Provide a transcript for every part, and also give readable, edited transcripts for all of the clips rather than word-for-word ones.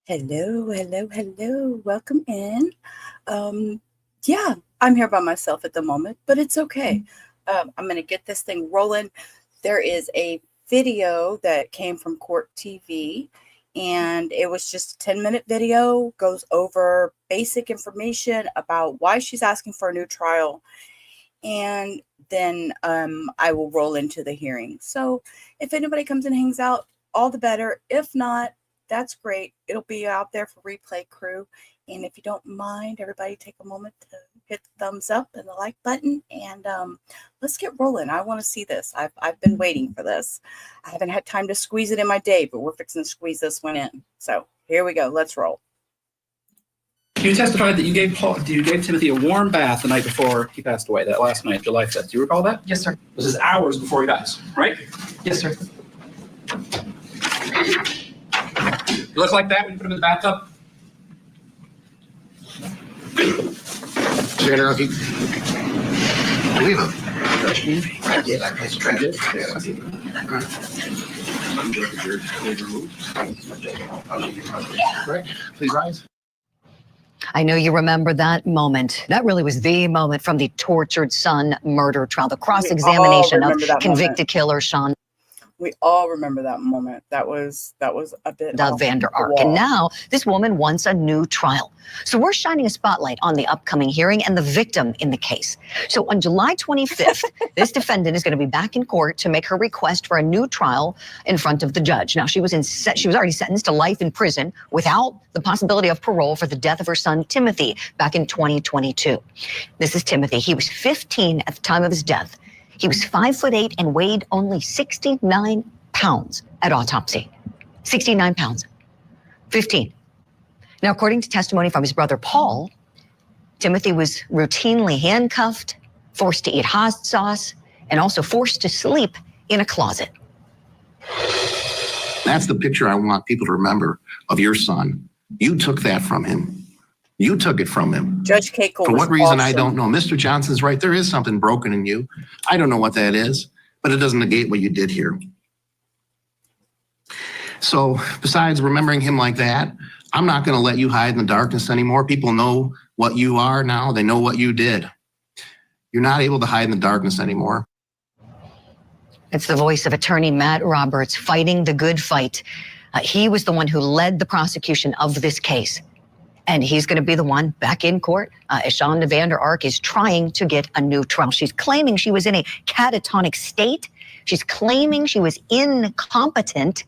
Hello, hello, hello. Welcome in. Yeah, I'm here by myself at the moment, but it's okay. I'm going to get this thing rolling. There is a video that came from Court TV, and it was just a 10-minute video, goes over basic information about why she's asking for a new trial, and then I will roll into the hearing. So if anybody comes and hangs out, all the better. If not, that's great. It'll be out there for replay crew. And if you don't mind, everybody take a moment to hit the thumbs up and the like button, and let's get rolling. I want to see this. I've been waiting for this. I haven't had time to squeeze it in my day, but we're fixing to squeeze this one in. So here we go. Let's roll. You testified that you gave Timothy a warm bath the night before he passed away, that last night, July 5th. Do you recall that? Yes, sir. This is hours before he dies, right? Yes, sir. You look like that when you put him in the bathtub? Shanda, okay. Leave him. Right. Please rise. I know you remember that moment. That really was the moment from the tortured son murder trial, the cross-examination of convicted killer Shanda. We all remember that moment. That was a bit Shanda Vander Ark. And now this woman wants a new trial. So we're shining a spotlight on the upcoming hearing and the victim in the case. So on July 25th, this defendant is going to be back in court to make her request for a new trial in front of the judge. Now she was already sentenced to life in prison without the possibility of parole for the death of her son Timothy back in 2022. This is Timothy. He was 15 at the time of his death. He was 5'8" and weighed only 69 pounds at autopsy. 69 pounds. 15. Now, according to testimony from his brother Paul, Timothy was routinely handcuffed, forced to eat hot sauce, and also forced to sleep in a closet. That's the picture I want people to remember of your son. You took that from him. You took it from him. Judge Kacel. For what reason, I don't know. Mr. Johnson's right. There is something broken in you. I don't know what that is, but it doesn't negate what you did here. So besides remembering him like that, I'm not going to let you hide in the darkness anymore. People know what you are now. They know what you did. You're not able to hide in the darkness anymore. It's the voice of attorney Matt Roberts fighting the good fight. He was the one who led the prosecution of this case. And he's going to be the one back in court as Shanda Vander Ark is trying to get a new trial. She's claiming she was in a catatonic state. She's claiming she was incompetent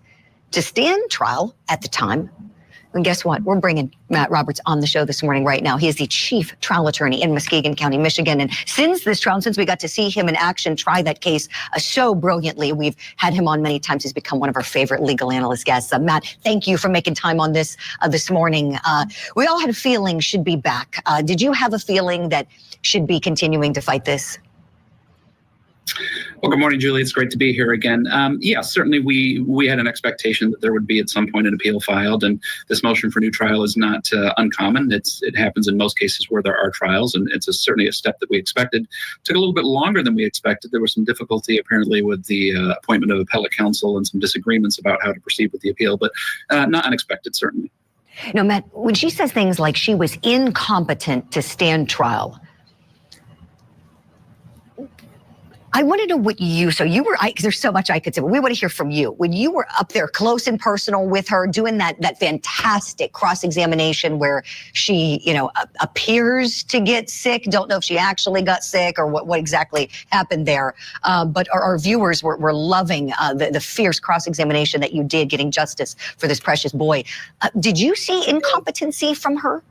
to stand trial at the time. And guess what? We're bringing Matt Roberts on the show this morning right now. He is the chief trial attorney in Muskegon County, Michigan. And since this trial, since we got to see him in action, try that case so brilliantly, we've had him on many times. He's become one of our favorite legal analyst guests. Matt, thank you for making time on this this morning. We all had a feeling she'd be back. Did you have a feeling that she'd be continuing to fight this? Well, good morning, Julie. It's great to be here again. Yes, certainly we had an expectation that there would be at some point an appeal filed, and this motion for new trial is not uncommon. It happens in most cases where there are trials, and it's certainly a step that we expected. Took a little bit longer than we expected. There was some difficulty apparently with the appointment of appellate counsel and some disagreements about how to proceed with the appeal, but not unexpected, certainly. No, Matt, when she says things like she was incompetent to stand trial, I want to know what so you were, because there's so much I could say, but we want to hear from you. When you were up there close and personal with her, doing that fantastic cross-examination where she, appears to get sick, don't know if she actually got sick or what exactly happened there. But our viewers were loving the fierce cross-examination that you did, getting justice for this precious boy. Did you see incompetency from her?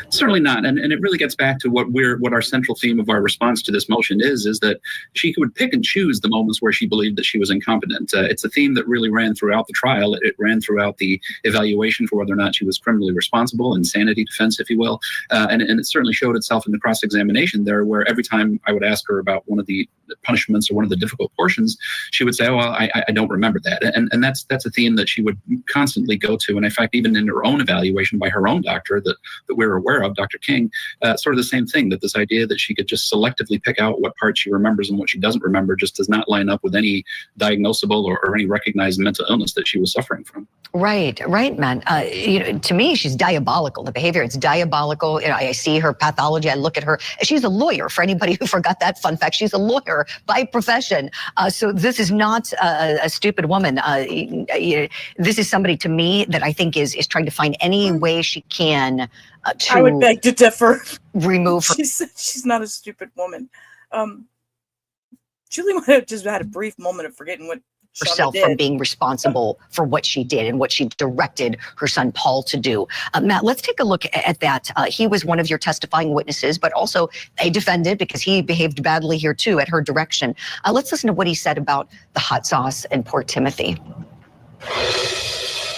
Certainly not. And it really gets back to what our central theme of our response to this motion is that she would pick and choose the moments where she believed that she was incompetent. It's a theme that really ran throughout the trial. It ran throughout the evaluation for whether or not she was criminally responsible, insanity defense, if you will. And it certainly showed itself in the cross-examination there, where every time I would ask her about one of the punishments or one of the difficult portions, she would say, oh, well, I don't remember that. And that's a theme that she would constantly go to. And in fact, even in her own evaluation by her own doctor that we're we're aware of, Dr. King, sort of the same thing, that this idea that she could just selectively pick out what parts she remembers and what she doesn't remember just does not line up with any diagnosable or any recognized mental illness that she was suffering from. Right, man. To me, she's diabolical. The behavior, it's diabolical. I see her pathology. I look at her. She's a lawyer. For anybody who forgot that fun fact, she's a lawyer by profession. So this is not a stupid woman. This is somebody, to me, that I think is trying to find any way she can to. I would beg to differ. Remove her. She's not a stupid woman. Julie might have just had a brief moment of forgetting what herself did. From being responsible for what she did and what she directed her son Paul to do. Matt, let's take a look at that. He was one of your testifying witnesses, but also a defendant because he behaved badly here too at her direction. Let's listen to what he said about the hot sauce and poor Timothy.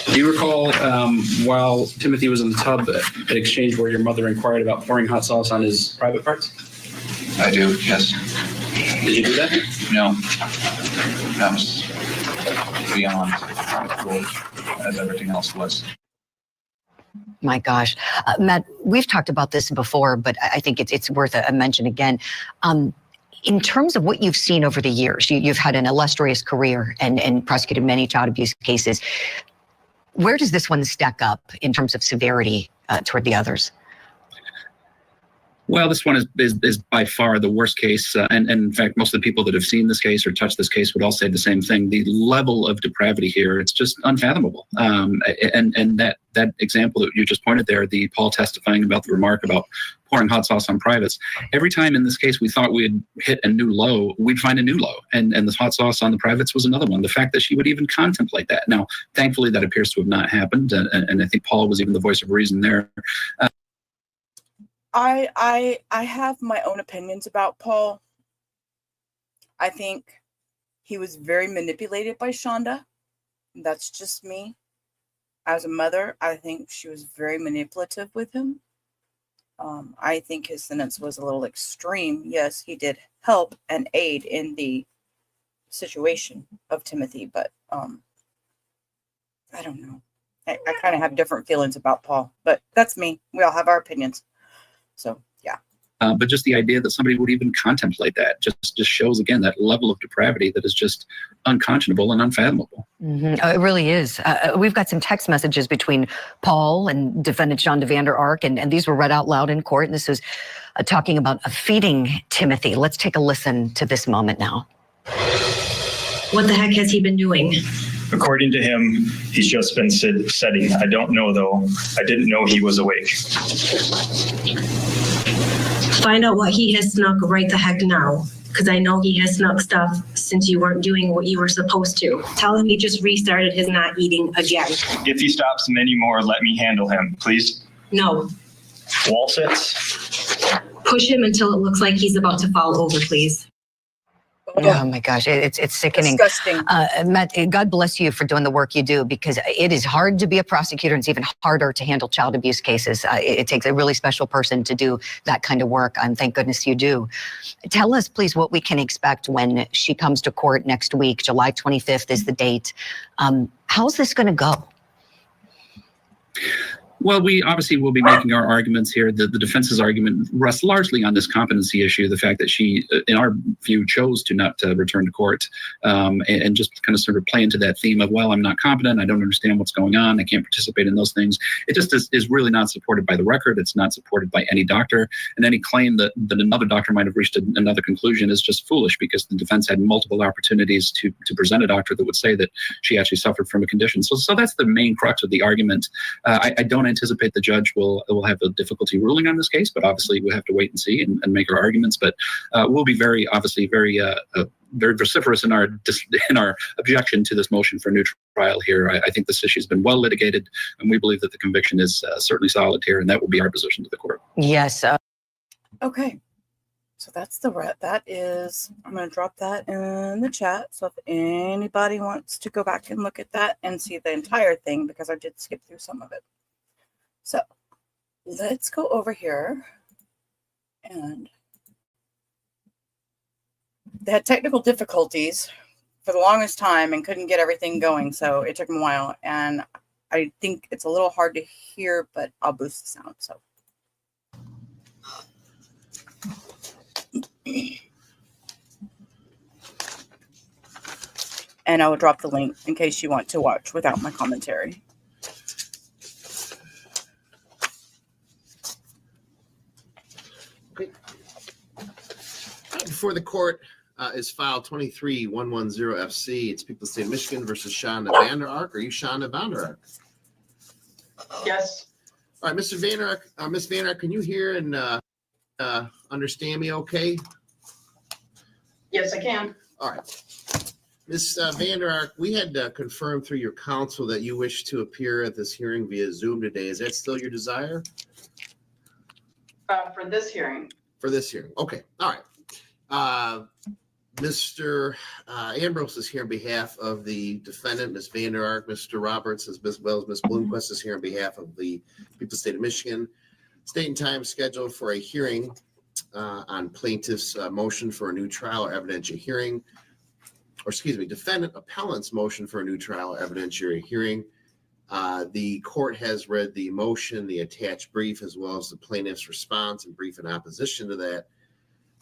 Do you recall while Timothy was in the tub, an exchange where your mother inquired about pouring hot sauce on his private parts? I do, yes. Did you do that? No. That was beyond rules, as everything else was. My gosh. Matt, we've talked about this before, but I think it's worth a mention again. In terms of what you've seen over the years, you've had an illustrious career and prosecuted many child abuse cases. Where does this one stack up in terms of severity toward the others? Well, this one is by far the worst case. And in fact, most of the people that have seen this case or touched this case would all say the same thing. The level of depravity here, it's just unfathomable. And that example that you just pointed there, the Paul testifying about the remark about pouring hot sauce on privates. Every time in this case we thought we'd hit a new low, we'd find a new low. And the hot sauce on the privates was another one. The fact that she would even contemplate that. Now, thankfully, that appears to have not happened. And I think Paul was even the voice of reason there. I have my own opinions about Paul. I think he was very manipulated by Shanda. That's just me. As a mother, I think she was very manipulative with him. I think his sentence was a little extreme. Yes, he did help and aid in the situation of Timothy, but I don't know. I kind of have different feelings about Paul, but that's me. We all have our opinions. So, yeah. But just the idea that somebody would even contemplate that just shows, again, that level of depravity that is just unconscionable and unfathomable. Mm-hmm. It really is. We've got some text messages between Paul and defendant Shanda Vander Ark, and these were read out loud in court. And this was talking about feeding Timothy. Let's take a listen to this moment now. What the heck has he been doing? According to him, he's just been setting. I don't know, though. I didn't know he was awake. Find out what he has snuck right the heck now, because I know he has snuck stuff since you weren't doing what you were supposed to. Tell him he just restarted his not eating again. If he stops many more, let me handle him, please. No. Wall sits. Push him until it looks like he's about to fall over, please. Oh my gosh, it's sickening. Disgusting. Matt, God bless you for doing the work you do, because it is hard to be a prosecutor and it's even harder to handle child abuse cases. It takes a really special person to do that kind of work, and thank goodness you do. Tell us, please, what we can expect when she comes to court next week. July 25th is the date. How's this going to go? Well, we obviously will be making our arguments here. The defense's argument rests largely on this competency issue, the fact that she, in our view, chose to not return to court, and just kind of sort of play into that theme of, well, I'm not competent, I don't understand what's going on, I can't participate in those things. It just is really not supported by the record. It's not supported by any doctor, and any claim that another doctor might have reached another conclusion is just foolish, because the defense had multiple opportunities to present a doctor that would say that she actually suffered from a condition. So that's the main crux of the argument. I don't anticipate the judge will have a difficulty ruling on this case, but obviously we have to wait and see and make our arguments. But we'll be very vociferous in our objection to this motion for a new trial here. I think this issue has been well litigated, and we believe that the conviction is certainly solid here, and that will be our position to the court. Yes. Okay. So that's that is, I'm going to drop that in the chat. So if anybody wants to go back and look at that and see the entire thing, because I did skip through some of it. So let's go over here, and they had technical difficulties for the longest time and couldn't get everything going. So it took them a while, and I think it's a little hard to hear, but I'll boost the sound. So and I will drop the link in case you want to watch without my commentary. Before the court is file 23110FC. It's People of the State of Michigan versus Shanda Vander Ark. Are you Shanda Vander Ark? Yes. All right, Mr. Vander Ark, Ms. Vander Ark, can you hear and understand me okay? Yes, I can. All right. Ms. Vander Ark, we had confirmed through your counsel that you wish to appear at this hearing via Zoom today. Is that still your desire? For this hearing. For this hearing. Okay. All right. Mr. Ambrose is here on behalf of the defendant, Ms. Vander Ark. Mr. Roberts, as well as Ms. Bloomquist, is here on behalf of the people of the state of Michigan. State and time scheduled for a hearing on plaintiff's motion for a new trial or evidentiary hearing, or excuse me, defendant appellant's motion for a new trial or evidentiary hearing. The court has read the motion, the attached brief, as well as the plaintiff's response and brief in opposition to that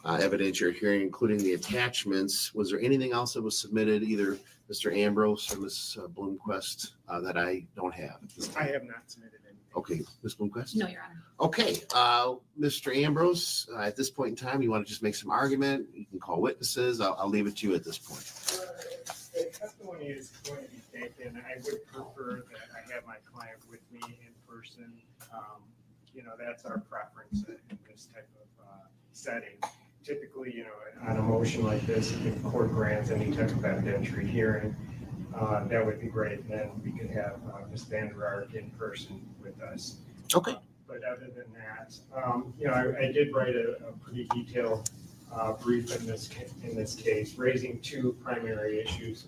evidentiary hearing, including the attachments. Was there anything else that was submitted, either Mr. Ambrose or Ms. Bloomquist, that I don't have? I have not submitted anything. Okay, Ms. Bloomquist? No, Your Honor. Okay, Mr. Ambrose, at this point in time, you want to just make some argument? You can call witnesses. I'll leave it to you at this point. The testimony is going to be taken. I would prefer that I have my client with me in person. That's our preference in this type of setting. Typically, on a motion like this, if the court grants any type of evidentiary hearing, that would be great. And then we could have Ms. Vander Ark in person with us. Okay. But other than that, I did write a pretty detailed brief in this case, raising two primary issues.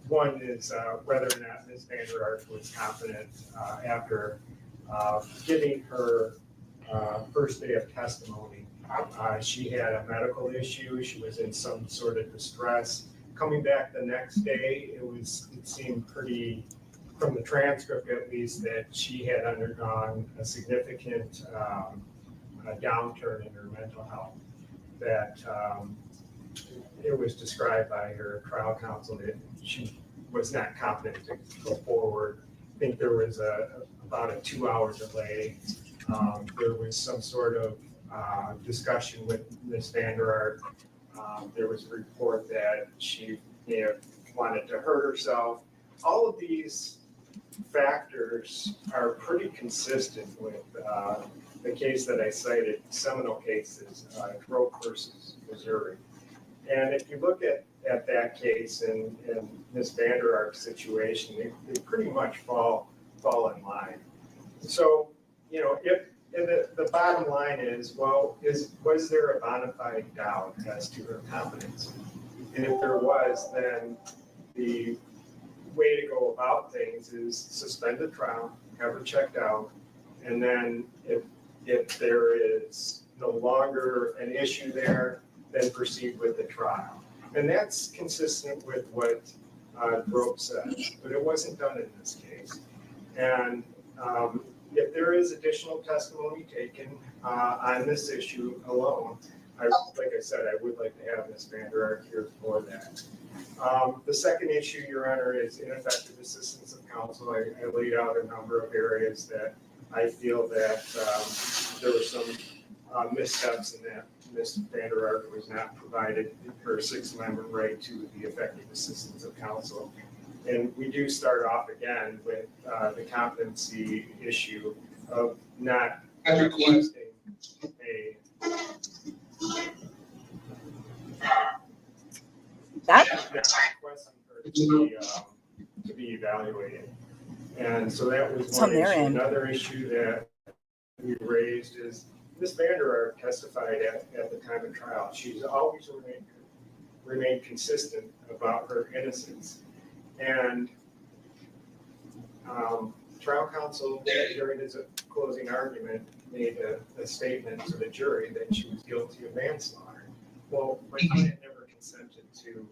One is whether or not Ms. Vander Ark was competent after giving her first day of testimony. She had a medical issue. She was in some sort of distress. Coming back the next day, it seemed pretty, from the transcript at least, that she had undergone a significant downturn in her mental health. That it was described by her trial counsel that she was not competent to go forward. I think there was about a 2-hour delay. There was some sort of discussion with Ms. Vander Ark. There was a report that she may have wanted to hurt herself. All of these factors are pretty consistent with the case that I cited, seminal cases, Droke versus Missouri. And if you look at that case and Ms. Vander Ark's situation, they pretty much fall in line. So, if the bottom line is, was there a bona fide doubt as to her competence? And if there was, then the way to go about things is suspend the trial, have her checked out, and then if there is no longer an issue there, then proceed with the trial. And that's consistent with what Droke said, but it wasn't done in this case. And if there is additional testimony taken on this issue alone, like I said, I would like to have Ms. Vander Ark here for that. The second issue, Your Honor, is ineffective assistance of counsel. I laid out a number of areas that I feel that there were some missteps in that Ms. Vander Ark was not provided her Sixth Amendment right to the effective assistance of counsel. And we do start off again with the competency issue of not requesting requesting her to be evaluated. And so that was one issue. Another issue that we raised is Ms. Vander Ark testified at the time of trial. She's always remained consistent about her innocence. And trial counsel, during his closing argument, made a statement to the jury that she was guilty of manslaughter. Well, my client never consented to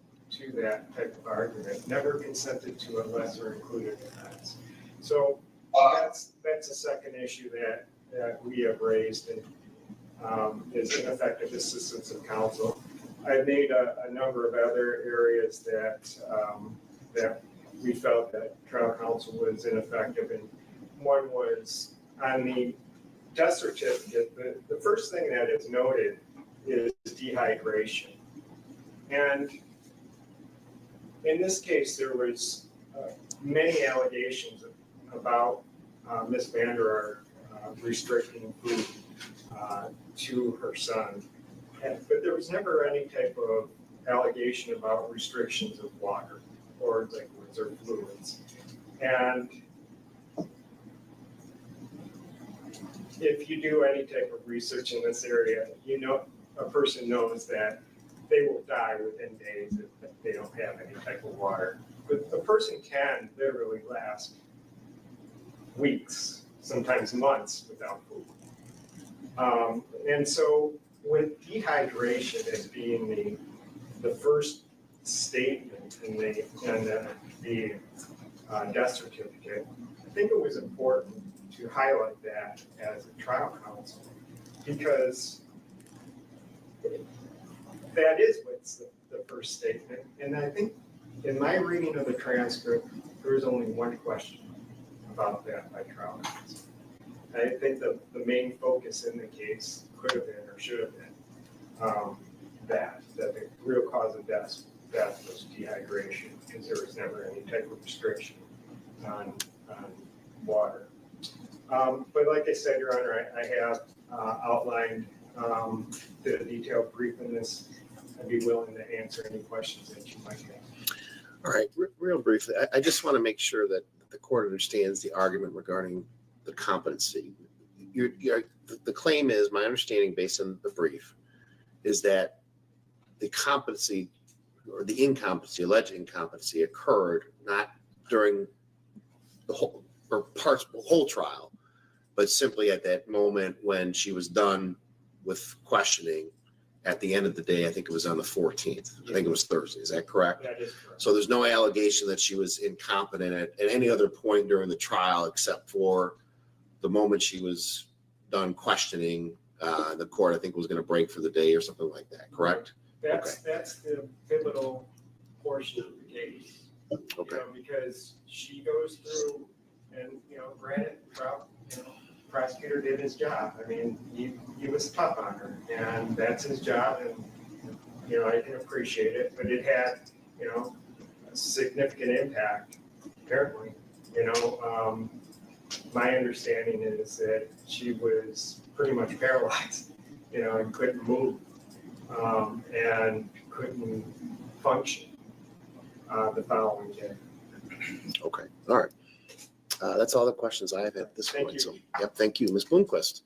that type of argument, never consented to a lesser included offense. So that's a second issue that we have raised, and is ineffective assistance of counsel. I made a number of other areas that we felt that trial counsel was ineffective, and one was on the death certificate. The first thing that is noted is dehydration, and in this case there was many allegations about Ms. Vander Ark restricting food to her son. But there was never any type of allegation about restrictions of water or liquids or fluids. And if you do any type of research in this area, you know, a person knows that they will die within days if they don't have any type of water. But a person can literally last weeks, sometimes months without food. And so with dehydration as being the first statement in the death certificate, I think it was important to highlight that as a trial counsel, because that is what's the first statement. And I think in my reading of the transcript, there was only one question about that by trial counsel. I think the main focus in the case could have been or should have been that the real cause of death was dehydration, because there was never any type of restriction on water. But like I said, Your Honor, I have outlined the detailed brief in this. I'd be willing to answer any questions that you might have. All right, real briefly, I just want to make sure that the court understands the argument regarding the competency. The claim is, my understanding based on the brief, is that the competency or the incompetency, alleged incompetency, occurred not during the whole or parts of the whole trial, but simply at that moment when she was done with questioning at the end of the day. I think it was on the 14th. I think it was Thursday. Is that correct? That is correct. So there's no allegation that she was incompetent at any other point during the trial except for the moment she was done questioning. The court, I think, was going to break for the day or something like that, correct? That's the pivotal portion of the case. Okay. You know, because she goes through, and granted, prosecutor did his job. I mean, he was tough on her, and that's his job, and I can appreciate it. But it had a significant impact. Apparently, my understanding is that she was pretty much paralyzed, and couldn't move, and couldn't function the following day. Okay. All right. That's all the questions I have at this Thank point. you. So, yep. Thank you, Ms. Bloomquist.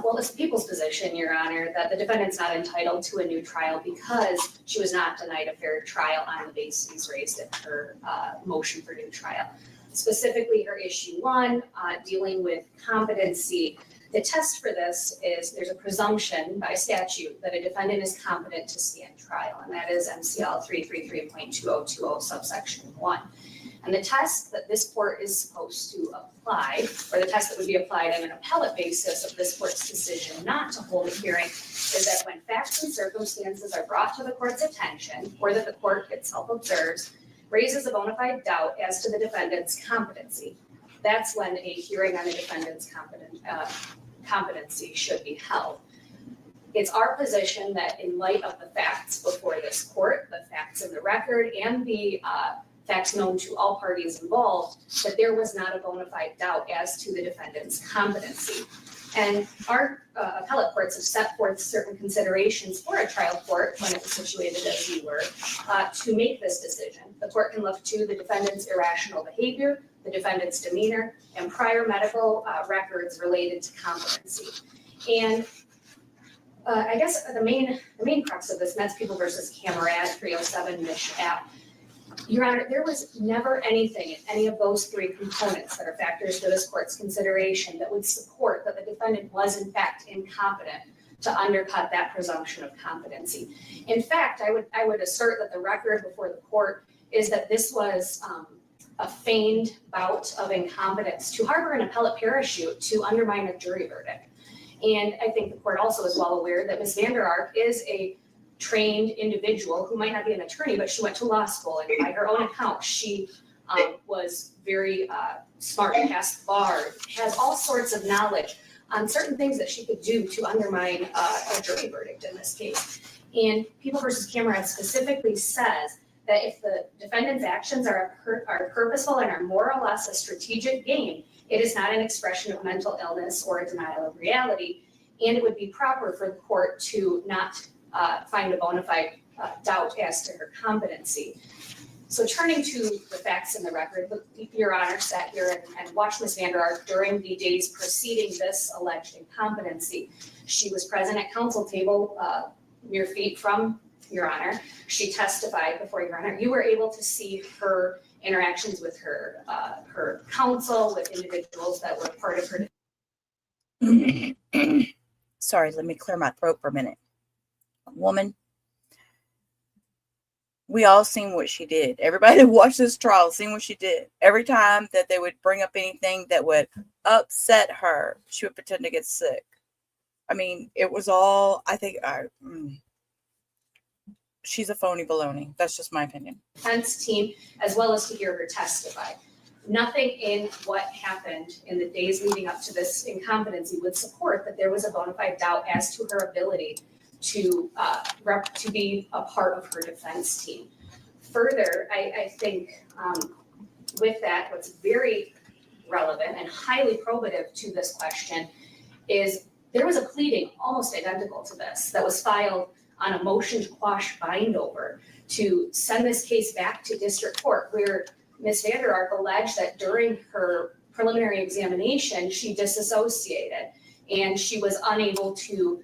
Well, it's the people's position, Your Honor, that the defendant's not entitled to a new trial because she was not denied a fair trial on the bases raised in her motion for new trial. Specifically, her issue 1, dealing with competency. The test for this is there's a presumption by statute that a defendant is competent to stand trial, and that is MCL 333.2020 subsection 1. And the test that this court is supposed to apply, or the test that would be applied on an appellate basis of this court's decision not to hold a hearing, is that when facts and circumstances are brought to the court's attention, or that the court itself observes, raises a bona fide doubt as to the defendant's competency. That's when a hearing on a defendant's competency should be held. It's our position that in light of the facts before this court, the facts in the record, and the facts known to all parties involved, that there was not a bona fide doubt as to the defendant's competency. And our appellate courts have set forth certain considerations for a trial court when it was situated as you were to make this decision. The court can look to the defendant's irrational behavior, the defendant's demeanor, and prior medical records related to competency. And I guess the main crux of this, Mets People versus Camerad 307 Mich app, Your Honor, there was never anything in any of those 3 components that are factors to this court's consideration that would support that the defendant was in fact incompetent to undercut that presumption of competency. In fact, I would assert that the record before the court is that this was a feigned bout of incompetence to harbor an appellate parachute to undermine a jury verdict. And I think the court also is well aware that Ms. Vander Ark is a trained individual who might not be an attorney, but she went to law school, and by her own account, she was very smart, passed the bar, has all sorts of knowledge on certain things that she could do to undermine a jury verdict in this case. And People versus Cameron specifically says that if the defendant's actions are purposeful and are more or less a strategic game, it is not an expression of mental illness or a denial of reality, and it would be proper for the court to not find a bona fide doubt as to her competency. So turning to the facts in the record, Your Honor sat here and watched Ms. Vander Ark during the days preceding this alleged incompetency. She was present at counsel table mere feet from Your Honor. She testified before Your Honor. You were able to see her interactions with her counsel, with individuals that were part of her. Sorry, let me clear my throat for a minute. Woman, we all seen what she did. Everybody that watched this trial seen what she did. Every time that they would bring up anything that would upset her, she would pretend to get sick. I mean, it was all, I think, she's a phony baloney. That's just my opinion. Defense team, as well as to hear her testify. Nothing in what happened in the days leading up to this incompetency would support that there was a bona fide doubt as to her ability to be a part of her defense team. Further, I think with that, what's very relevant and highly probative to this question is there was a pleading almost identical to this that was filed on a motion to quash bind over to send this case back to district court, where Ms. Vander Ark alleged that during her preliminary examination, she disassociated and she was unable to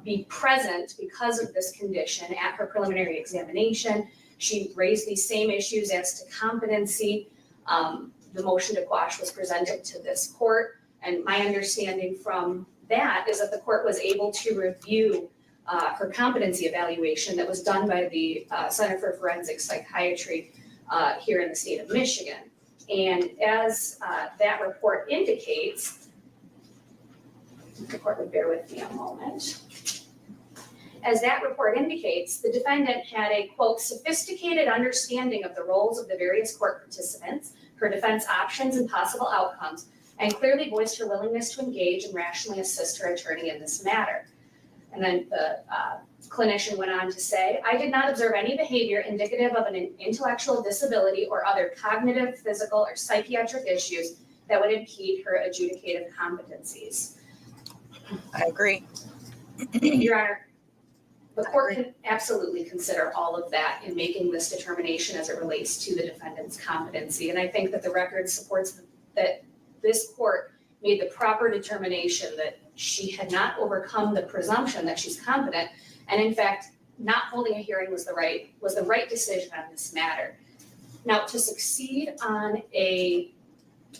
be present because of this condition at her preliminary examination. She raised these same issues as to competency. The motion to quash was presented to this court, and my understanding from that is that the court was able to review her competency evaluation that was done by the Center for Forensic Psychiatry here in the state of Michigan. And as that report indicates, the court would bear with me a moment. As that report indicates, the defendant had a, quote, sophisticated understanding of the roles of the various court participants, her defense options and possible outcomes, and clearly voiced her willingness to engage and rationally assist her attorney in this matter. And then the clinician went on to say, I did not observe any behavior indicative of an intellectual disability or other cognitive, physical, or psychiatric issues that would impede her adjudicative competencies. I agree. Your Honor, the court can absolutely consider all of that in making this determination as it relates to the defendant's competency. And I think that the record supports that this court made the proper determination that she had not overcome the presumption that she's competent. And in fact, not holding a hearing was the right decision on this matter. Now, to succeed on a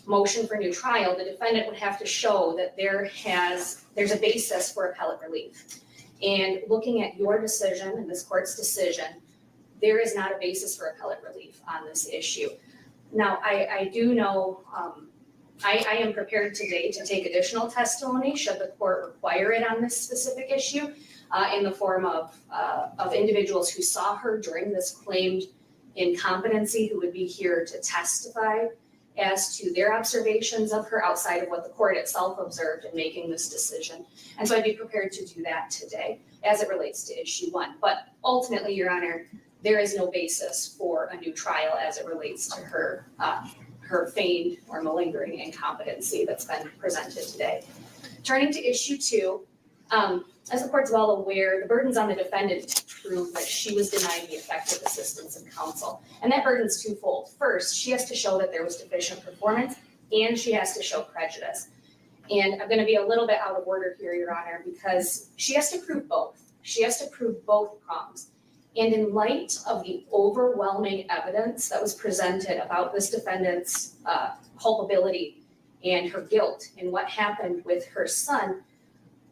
motion for new trial, the defendant would have to show that there's a basis for appellate relief. And looking at your decision and this court's decision, there is not a basis for appellate relief on this issue. Now, I do know, I am prepared today to take additional testimony should the court require it on this specific issue in the form of individuals who saw her during this claimed incompetency, who would be here to testify as to their observations of her outside of what the court itself observed in making this decision. And so I'd be prepared to do that today as it relates to issue one. But ultimately, Your Honor, there is no basis for a new trial as it relates to her feigned or malingering incompetency that's been presented today. Turning to issue two, as the court's well aware, the burden's on the defendant to prove that she was denied the effective assistance of counsel. And that burden's twofold. First, she has to show that there was deficient performance, and she has to show prejudice. And I'm going to be a little bit out of order here, Your Honor, because she has to prove both. She has to prove both prongs. And in light of the overwhelming evidence that was presented about this defendant's culpability and her guilt in what happened with her son,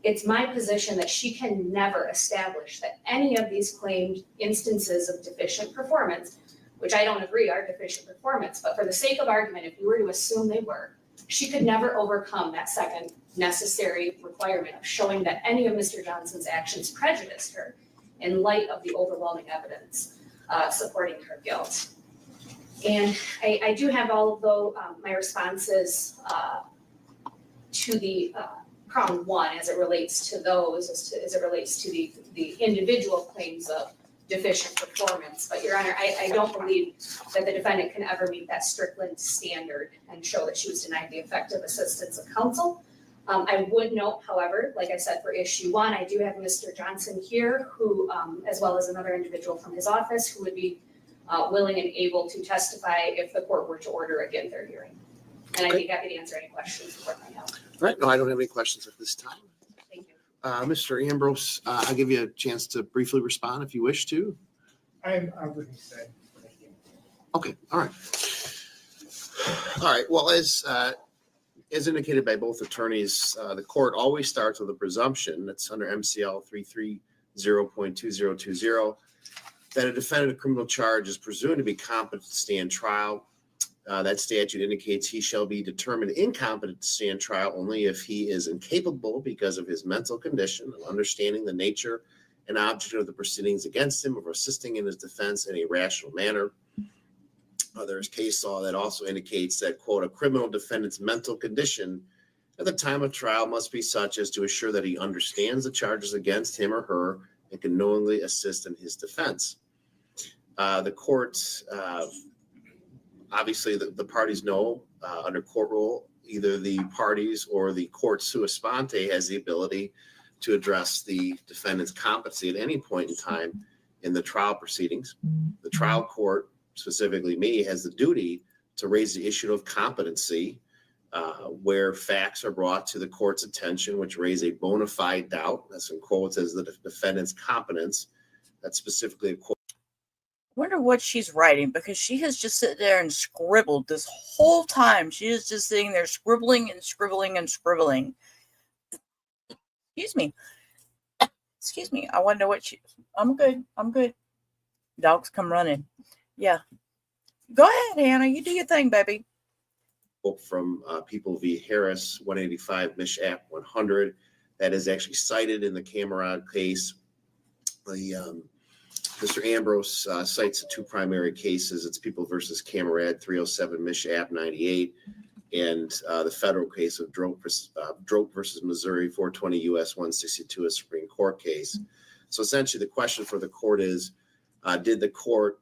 it's my position that she can never establish that any of these claimed instances of deficient performance which I don't agree are deficient performance, but for the sake of argument, if you were to assume they were, she could never overcome that second necessary requirement of showing that any of Mr. Johnson's actions prejudiced her in light of the overwhelming evidence supporting her guilt. And I do have all of those, my responses to the prong one as it relates to those, as it relates to the individual claims of deficient performance. But Your Honor, I don't believe that the defendant can ever meet that Strickland standard and show that she was denied the effective assistance of counsel. I would note, however, like I said, for issue one, I do have Mr. Johnson here, who, as well as another individual from his office, who would be willing and able to testify if the court were to order again their hearing. And I'd be happy to answer any questions the court might have. All right, no, I don't have any questions at this time. Thank you. Mr. Ambrose, I'll give you a chance to briefly respond if you wish to. I wouldn't say. Okay, all right. All right, well, as indicated by both attorneys, the court always starts with a presumption that's under MCL 330.2020 that a defendant of criminal charge is presumed to be competent to stand trial. That statute indicates he shall be determined incompetent to stand trial only if he is incapable because of his mental condition of understanding the nature and object of the proceedings against him, of assisting in his defense in a rational manner. There's case law that also indicates that, quote, a criminal defendant's mental condition at the time of trial must be such as to assure that he understands the charges against him or her and can knowingly assist in his defense. The court, obviously the parties know under court rule, either the parties or the court sua sponte has the ability to address the defendant's competency at any point in time in the trial proceedings. The trial court, specifically me, has the duty to raise the issue of competency where facts are brought to the court's attention, which raise a bona fide doubt, that's in quotes, as the defendant's competence. That's specifically a quote. I wonder what she's writing, because she has just sat there and scribbled this whole time. She is just sitting there scribbling and scribbling and scribbling. Excuse me. Excuse me. I want to know what I'm good. I'm good. Dogs come running. Yeah. Go ahead, Hannah. You do your thing, baby. From People v. Harris, 185 Mich. App 100. That is actually cited in the Camerad case. Mr. Ambrose cites the two primary cases. It's People versus Camerad, 307 Mich. App 98, and the federal case of Droke versus Missouri, 420 U.S. 162, a Supreme Court case. So essentially, the question for the court is, did the court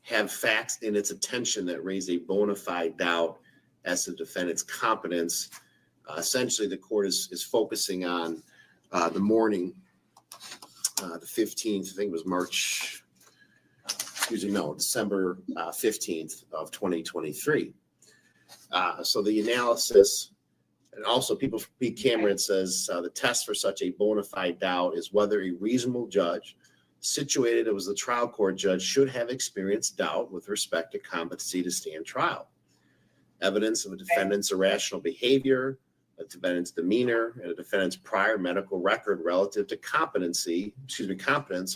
have facts in its attention that raise a bona fide doubt as to the defendant's competence? Essentially, the court is focusing on the morning, the 15th, I think it was December 15th of 2023. So the analysis, and also People v. Cameron says the test for such a bona fide doubt is whether a reasonable judge situated as the trial court judge should have experienced doubt with respect to competency to stand trial. Evidence of a defendant's irrational behavior, a defendant's demeanor, and a defendant's prior medical record relative to competence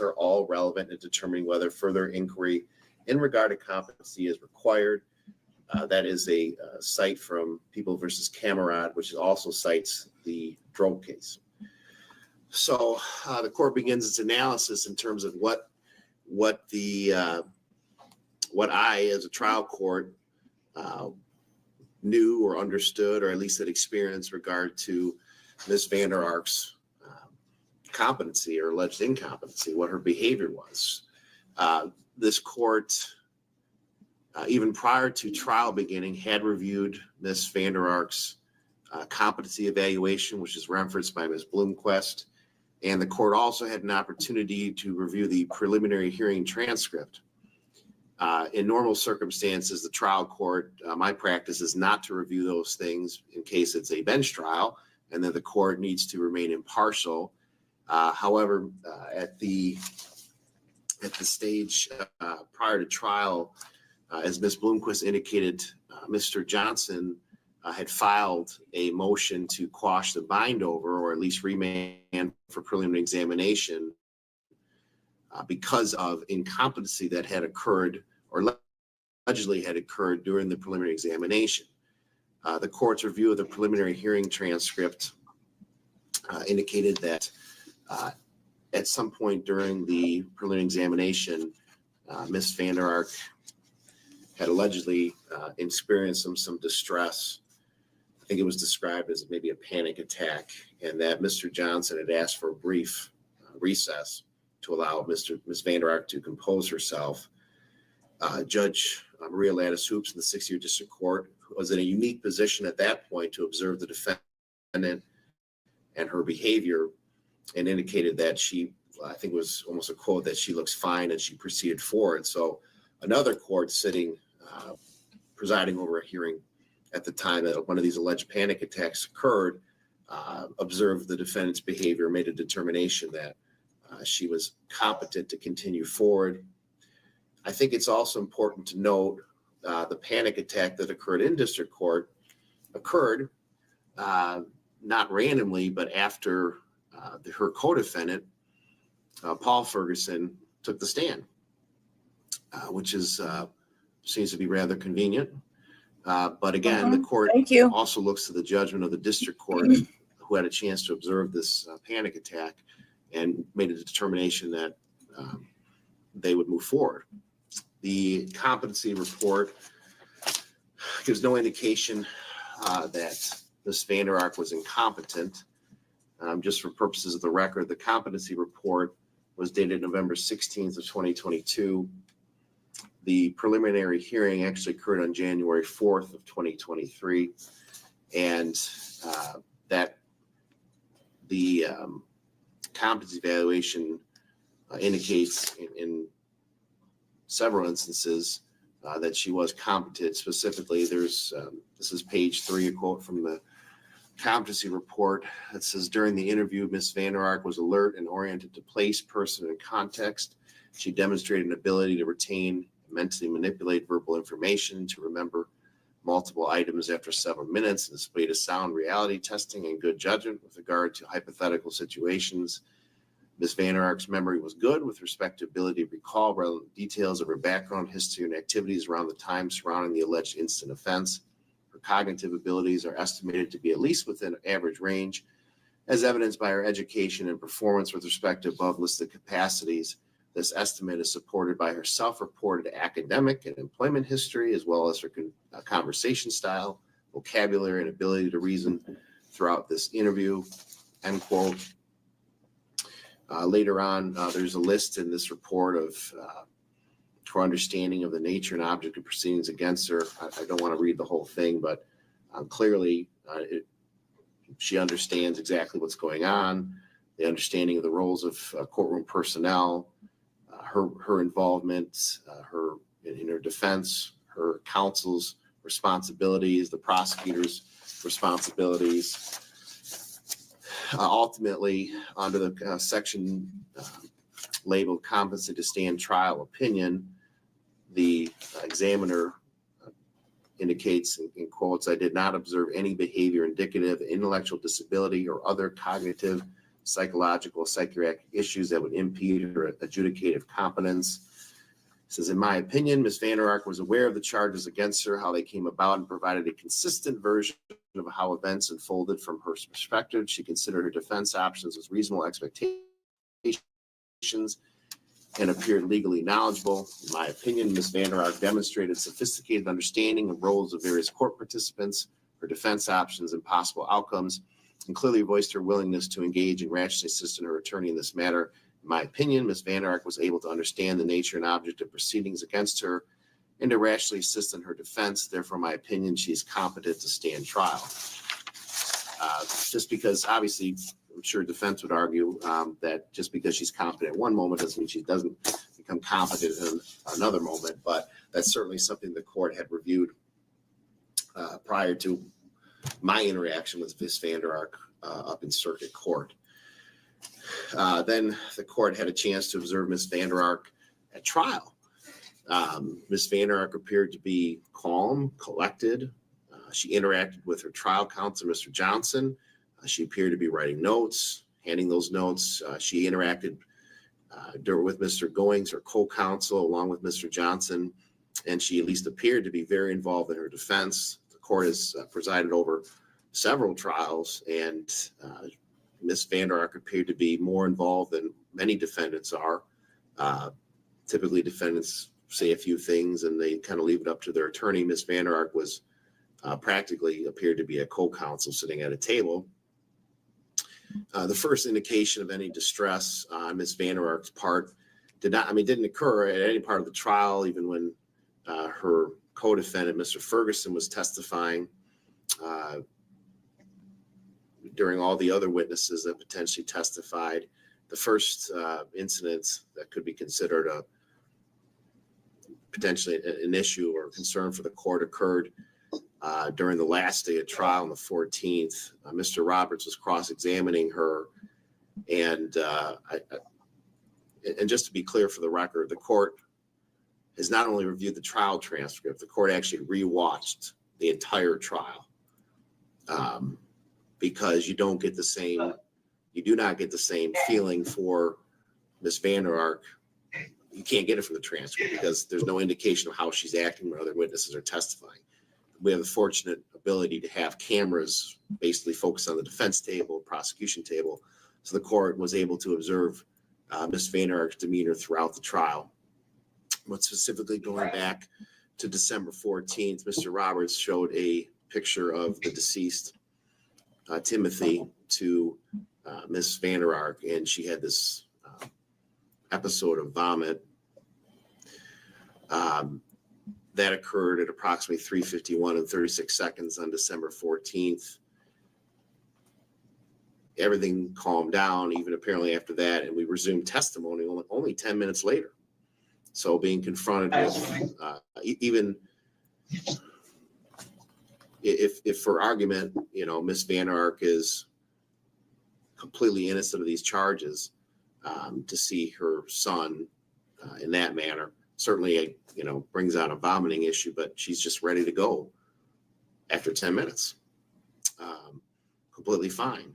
are all relevant in determining whether further inquiry in regard to competency is required. That is a cite from People versus Camerad, which also cites the Droke case. So the court begins its analysis in terms of what I, as a trial court, knew or understood, or at least had experienced regard to Ms. Vander Ark's competency or alleged incompetency, what her behavior was. This court, even prior to trial beginning, had reviewed Ms. Vander Ark's competency evaluation, which is referenced by Ms. Bloomquist, and the court also had an opportunity to review the preliminary hearing transcript. In normal circumstances, the trial court, my practice is not to review those things in case it's a bench trial, and then the court needs to remain impartial. However, at the stage prior to trial, as Ms. Bloomquist indicated, Mr. Johnson had filed a motion to quash the bind over, or at least remand for preliminary examination because of incompetency that had occurred or allegedly had occurred during the preliminary examination. The court's review of the preliminary hearing transcript indicated that at some point during the preliminary examination, Ms. Vander Ark had allegedly experienced some distress. I think it was described as maybe a panic attack, and that Mr. Johnson had asked for a brief recess to allow Ms. Vander Ark to compose herself. Judge Maria Lattice Hoops in the 6th-year district court was in a unique position at that point to observe the defendant and her behavior, and indicated that she, I think it was almost a quote, that she looks fine, and she proceeded forward. So another court sitting, presiding over a hearing at the time that one of these alleged panic attacks occurred, observed the defendant's behavior, made a determination that she was competent to continue forward. I think it's also important to note the panic attack that occurred in district court occurred not randomly, but after her co-defendant, Paul Ferguson, took the stand, which is seems to be rather convenient. But again, the court also looks to the judgment of the district court, who had a chance to observe this panic attack and made a determination that they would move forward. The competency report gives no indication that Ms. Vander Ark was incompetent. Just for purposes of the record, the competency report was dated November 16th of 2022. The preliminary hearing actually occurred on January 4th of 2023, and that the competency evaluation indicates in several instances that she was competent. Specifically, there's this is page 3, a quote from the competency report that says, during the interview, Ms. Vander Ark was alert and oriented to place, person, and context. She demonstrated an ability to retain, mentally manipulate verbal information, to remember multiple items after several minutes, and displayed a sound reality testing and good judgment with regard to hypothetical situations. Ms. Vander Ark's memory was good with respect to ability to recall relevant details of her background, history, and activities around the time surrounding the alleged instant offense. Her cognitive abilities are estimated to be at least within average range, as evidenced by her education and performance with respect to above listed capacities. This estimate is supported by her self-reported academic and employment history, as well as her conversation style, vocabulary, and ability to reason throughout this interview, end quote. Later on, there's a list in this report of her understanding of the nature and object of proceedings against her. I don't want to read the whole thing, but clearly she understands exactly what's going on, the understanding of the roles of courtroom personnel, her involvement, in her defense, her counsel's responsibilities, the prosecutor's responsibilities. Ultimately, under the section labeled competency to stand trial opinion, the examiner indicates in quotes, "I did not observe any behavior indicative of intellectual disability or other cognitive, psychological, psychiatric issues that would impede her adjudicative competence." It says, "In my opinion, Ms. Vander Ark was aware of the charges against her, how they came about, and provided a consistent version of how events unfolded from her perspective. She considered her defense options as reasonable expectations and appeared legally knowledgeable. In my opinion, Ms. Vander Ark demonstrated sophisticated understanding of roles of various court participants, her defense options, and possible outcomes, and clearly voiced her willingness to engage and rationally assist in her attorney in this matter. In my opinion, Ms. Vander Ark was able to understand the nature and object of proceedings against her and to rationally assist in her defense. Therefore, in my opinion, she is competent to stand trial." Just because, obviously, I'm sure defense would argue that just because she's competent at one moment doesn't mean she doesn't become competent in another moment, but that's certainly something the court had reviewed prior to my interaction with Ms. Vander Ark up in circuit court. Then the court had a chance to observe Ms. Vander Ark at trial. Ms. Vander Ark appeared to be calm, collected. She interacted with her trial counsel, Mr. Johnson. She appeared to be writing notes, handing those notes. She interacted with Mr. Goings, her co-counsel, along with Mr. Johnson. and she at least appeared to be very involved in her defense. The court has presided over several trials, and Ms. Vander Ark appeared to be more involved than many defendants are. Typically, defendants say a few things and they kind of leave it up to their attorney. Ms. Vander Ark was practically appeared to be a co-counsel sitting at a table. The first indication of any distress on Ms. Vander Ark's part didn't occur at any part of the trial, even when her co-defendant, Mr. Ferguson, was testifying. During all the other witnesses that potentially testified, the first incident that could be considered potentially an issue or concern for the court occurred during the last day of trial on the 14th. Mr. Roberts was cross-examining her, and just to be clear for the record, the court has not only reviewed the trial transcript, the court actually rewatched the entire trial, because you do not get the same feeling for Ms. Vander Ark. You can't get it from the transcript because there's no indication of how she's acting when other witnesses are testifying. We have the fortunate ability to have cameras basically focused on the defense table, prosecution table. So the court was able to observe Ms. Vander Ark's demeanor throughout the trial. But specifically going back to December 14th, Mr. Roberts showed a picture of the deceased Timothy to Ms. Vander Ark, and she had this episode of vomit that occurred at approximately 3:51 and 36 seconds on December 14th. Everything calmed down, even apparently after that, and we resumed testimony only 10 minutes later. So being confronted with even if for argument, Ms. Vander Ark is completely innocent of these charges, to see her son in that manner certainly, brings out a vomiting issue, but she's just ready to go after 10 minutes. Completely fine.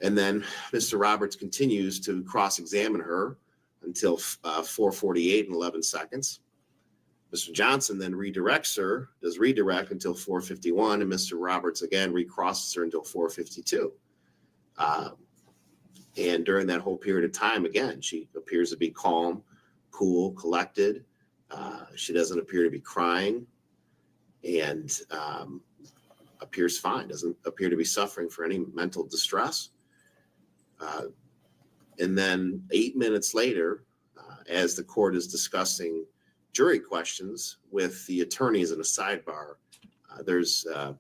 And then Mr. Roberts continues to cross-examine her until 4:48 and 11 seconds. Mr. Johnson then does redirect until 4:51, and Mr. Roberts again recrosses her until 4:52. And during that whole period of time, again, she appears to be calm, cool, collected. She doesn't appear to be crying, and appears fine, doesn't appear to be suffering for any mental distress. And then 8 minutes later, as the court is discussing jury questions with the attorneys in a sidebar, there's a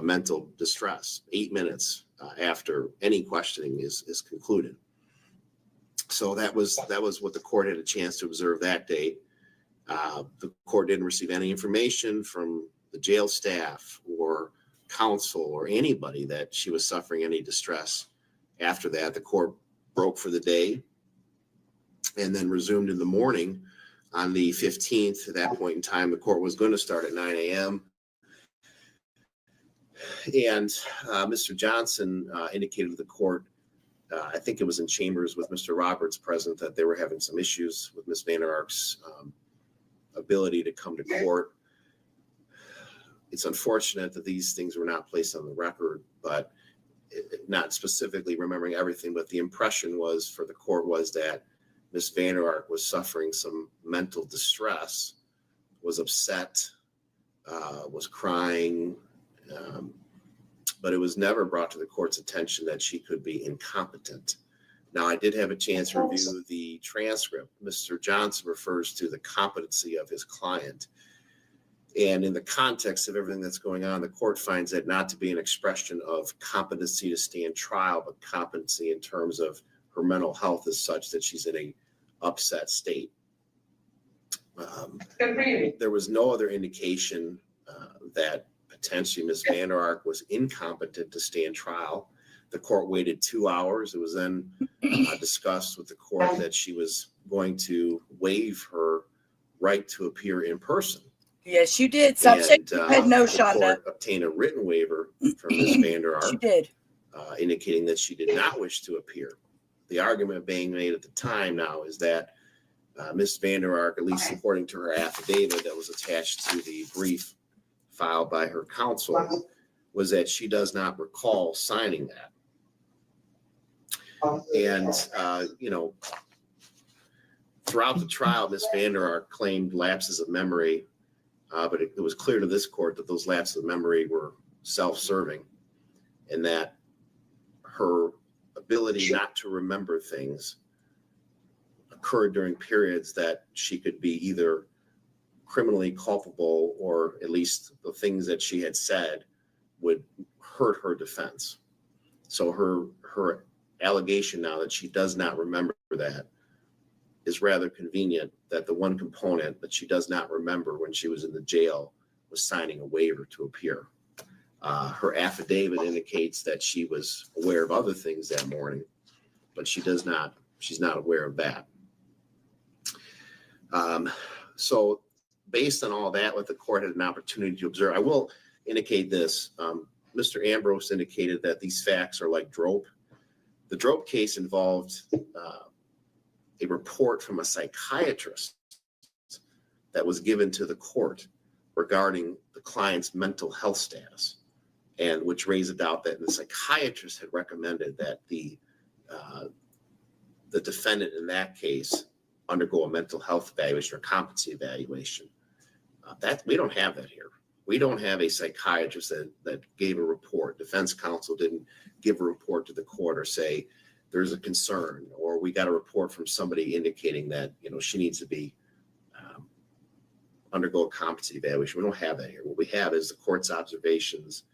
mental distress 8 minutes after any questioning is concluded. So that was what the court had a chance to observe that day. The court didn't receive any information from the jail staff or counsel or anybody that she was suffering any distress. After that, the court broke for the day and then resumed in the morning on the 15th. At that point in time, the court was going to start at 9 a.m. And Mr. Johnson indicated to the court, I think it was in chambers with Mr. Roberts present, that they were having some issues with Ms. Vander Ark's ability to come to court. It's unfortunate that these things were not placed on the record, but not specifically remembering everything, but the impression for the court was that Ms. Vander Ark was suffering some mental distress, was upset, was crying, but it was never brought to the court's attention that she could be incompetent. Now, I did have a chance to review the transcript. Mr. Johnson refers to the competency of his client. And in the context of everything that's going on, the court finds that not to be an expression of competency to stand trial, but competency in terms of her mental health is such that she's in a upset state. There was no other indication that potentially Ms. Vander Ark was incompetent to stand trial. The court waited 2 hours. It was then discussed with the court that she was going to waive her right to appear in person. Yes, you did. Stop shaking your head, no, The Shanda. court obtained a written waiver from Ms. Vander Ark. She did. Indicating that she did not wish to appear. The argument being made at the time now is that Ms. Vander Ark, at least according to her affidavit that was attached to the brief filed by her counsel, was that she does not recall signing that. And, throughout the trial, Ms. Vander Ark claimed lapses of memory, but it was clear to this court that those lapses of memory were self-serving and that her ability not to remember things occurred during periods that she could be either criminally culpable or at least the things that she had said would hurt her defense. So her allegation now that she does not remember that is rather convenient, that the one component that she does not remember when she was in the jail was signing a waiver to appear. Her affidavit indicates that she was aware of other things that morning, but she's not aware of that. So based on all that, what the court had an opportunity to observe, I will indicate this. Mr. Ambrose indicated that these facts are like Drope. The Drope case involved a report from a psychiatrist that was given to the court regarding the client's mental health status, and which raised a doubt that the psychiatrist had recommended that the defendant in that case undergo a mental health evaluation or competency evaluation. That we don't have that here. We don't have a psychiatrist that gave a report. Defense counsel didn't give a report to the court or say there's a concern, or we got a report from somebody indicating that she needs to be undergo a competency evaluation. We don't have that here. What we have is the court's observations.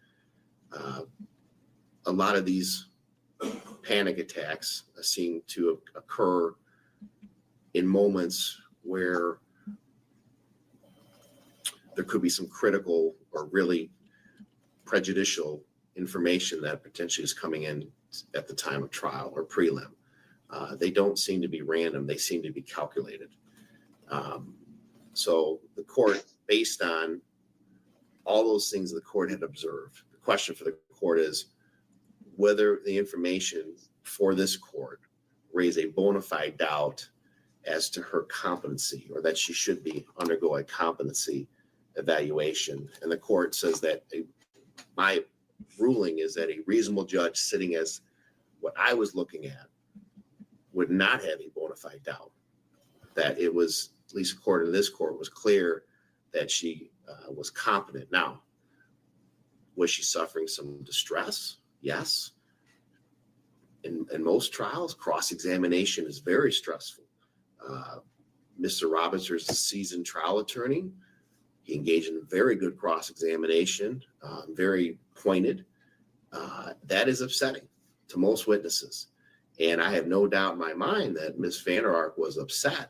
A lot of these panic attacks seem to occur in moments where there could be some critical or really prejudicial information that potentially is coming in at the time of trial or prelim. They don't seem to be random. They seem to be calculated. So the court, based on all those things the court had observed, the question for the court is whether the information for this court raise a bona fide doubt as to her competency, or that she should be undergo a competency evaluation. And the court says that my ruling is that a reasonable judge sitting as what I was looking at would not have a bona fide doubt, that it was, at least according to this court, was clear that she was competent. Now, was she suffering some distress? Yes. In most trials, cross-examination is very stressful. Mr. Roberts is a seasoned trial attorney. He engaged in very good cross-examination, very pointed. That is upsetting to most witnesses. And I have no doubt in my mind that Ms. Vander Ark was upset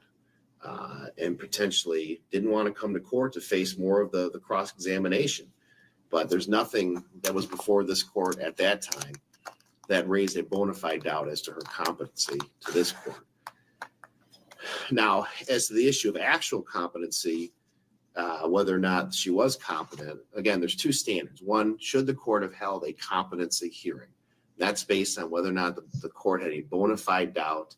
and potentially didn't want to come to court to face more of the cross-examination. But there's nothing that was before this court at that time that raised a bona fide doubt as to her competency to this court. Now, as to the issue of actual competency, whether or not she was competent, again, there's two standards. One, should the court have held a competency hearing? That's based on whether or not the court had a bona fide doubt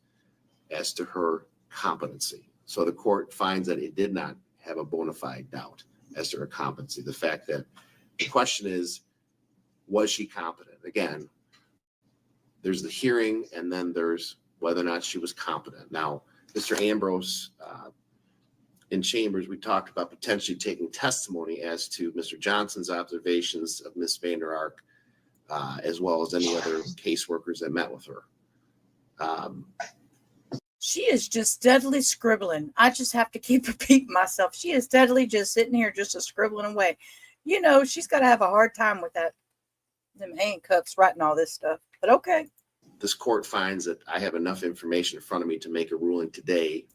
as to her competency. So the court finds that it did not have a bona fide doubt as to her competency. The fact that the question is, was she competent? Again, there's the hearing, and then there's whether or not she was competent. Now, Mr. Ambrose, in chambers, we talked about potentially taking testimony as to Mr. Johnson's observations of Ms. Vander Ark, as well as any other caseworkers that met with her. She is just steadily scribbling. I just have to keep repeating myself. She is steadily just sitting here, just a scribbling away. She's got to have a hard time with them handcuffs writing all this stuff. But okay. This court finds that I have enough information in front of me to make a ruling today.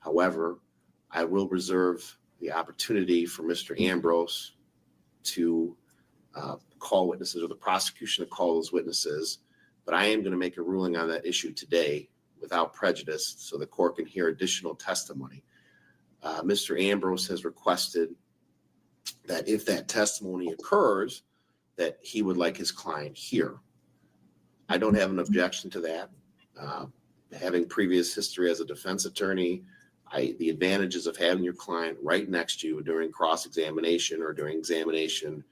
However, I will reserve the opportunity for Mr. Ambrose to call witnesses, or the prosecution to call those witnesses. But I am going to make a ruling on that issue today without prejudice, so the court can hear additional testimony. Mr. Ambrose has requested that if that testimony occurs, that he would like his client here. I don't have an objection to that. Having previous history as a defense attorney, The advantages of having your client right next to you during cross-examination or during examination